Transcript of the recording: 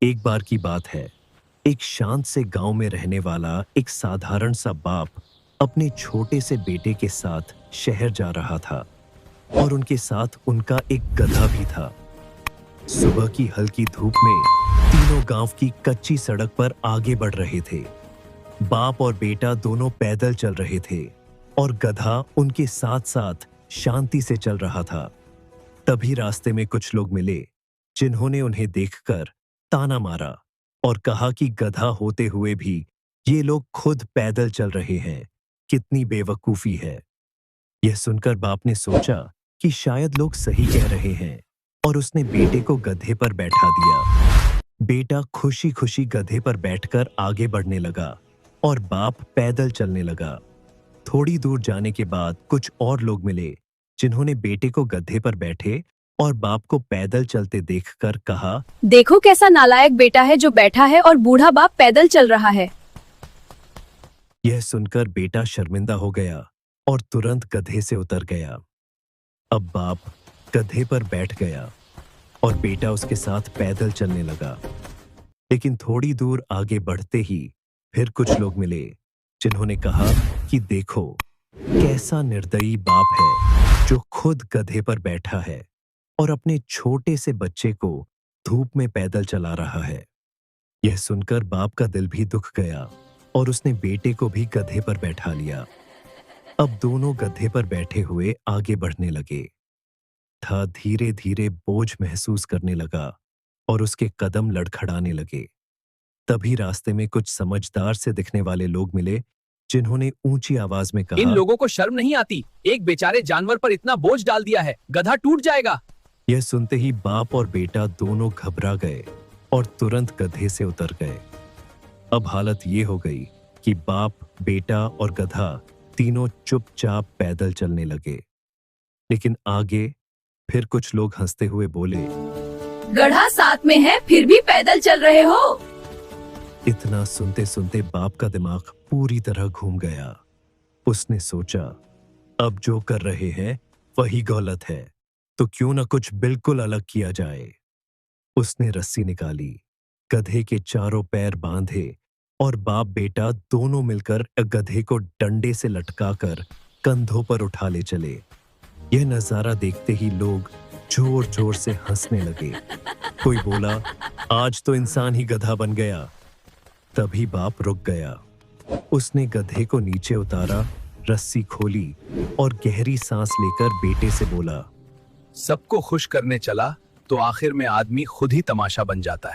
एक बार की बात है। एक शांत से गांव में रहने वाला एक साधारण सा बाप अपने छोटे से बेटे के साथ शहर जा रहा था और उनके साथ उनका एक गधा भी था। सुबह की हल्की धूप में तीनों गांव की कच्ची सड़क पर आगे बढ़ रहे थे। बाप और बेटा दोनों पैदल चल रहे थे और गधा उनके साथ साथ शांति से चल रहा था। तभी रास्ते में कुछ लोग मिले जिन्होंने उन्हें देखकर ताना मारा और कहा कि गधा होते हुए भी ये लोग खुद पैदल चल रहे हैं, कितनी बेवकूफी है। यह सुनकर बाप ने सोचा कि शायद लोग सही कह रहे हैं और उसने बेटे को गधे पर बैठा दिया। बेटा खुशी खुशी गधे पर बैठकर आगे बढ़ने लगा और बाप पैदल चलने लगा। थोड़ी दूर जाने के बाद कुछ और लोग मिले जिन्होंने बेटे को गधे पर बैठे और बाप को पैदल चलते देखकर कहा, देखो कैसा नालायक बेटा है जो बैठा है और बूढ़ा बाप पैदल चल रहा है। यह सुनकर बेटा शर्मिंदा हो गया और तुरंत गधे से उतर गया। अब बाप गधे पर बैठ गया और बेटा उसके साथ पैदल चलने लगा। लेकिन थोड़ी दूर आगे बढ़ते ही फिर कुछ लोग मिले जिन्होंने कहा कि देखो कैसा निर्दयी बाप है जो खुद गधे पर बैठा है और अपने छोटे से बच्चे को धूप में पैदल चला रहा है। यह सुनकर बाप का दिल भी दुख गया और उसने बेटे को भी गधे पर बैठा लिया। अब दोनों गधे पर बैठे हुए आगे बढ़ने लगे। था धीरे धीरे बोझ महसूस करने लगा और उसके कदम लड़खड़ाने लगे। तभी रास्ते में कुछ समझदार से दिखने वाले लोग मिले जिन्होंने ऊंची आवाज में कहा, इन लोगों को शर्म नहीं आती, एक बेचारे जानवर पर इतना बोझ डाल दिया है, गधा टूट जाएगा। यह सुनते ही बाप और बेटा दोनों घबरा गए और तुरंत गधे से उतर गए। अब हालत ये हो गई कि बाप, बेटा और गधा तीनों चुपचाप पैदल चलने लगे। लेकिन आगे फिर कुछ लोग हंसते हुए बोले, गधा साथ में है फिर भी पैदल चल रहे हो। इतना सुनते सुनते बाप का दिमाग पूरी तरह घूम गया। उसने सोचा, अब जो कर रहे हैं वही गलत है, तो क्यों ना कुछ बिल्कुल अलग किया जाए। उसने रस्सी निकाली, गधे के चारों पैर बांधे और बाप बेटा दोनों मिलकर गधे को डंडे से लटकाकर कंधों पर उठा ले चले। यह नजारा देखते ही लोग जोर जोर से हंसने लगे। कोई बोला, आज तो इंसान ही गधा बन गया। तभी बाप रुक गया। उसने गधे को नीचे उतारा, रस्सी खोली और गहरी सांस लेकर बेटे से बोला, सबको खुश करने चला तो आखिर में आदमी खुद ही तमाशा बन जाता है।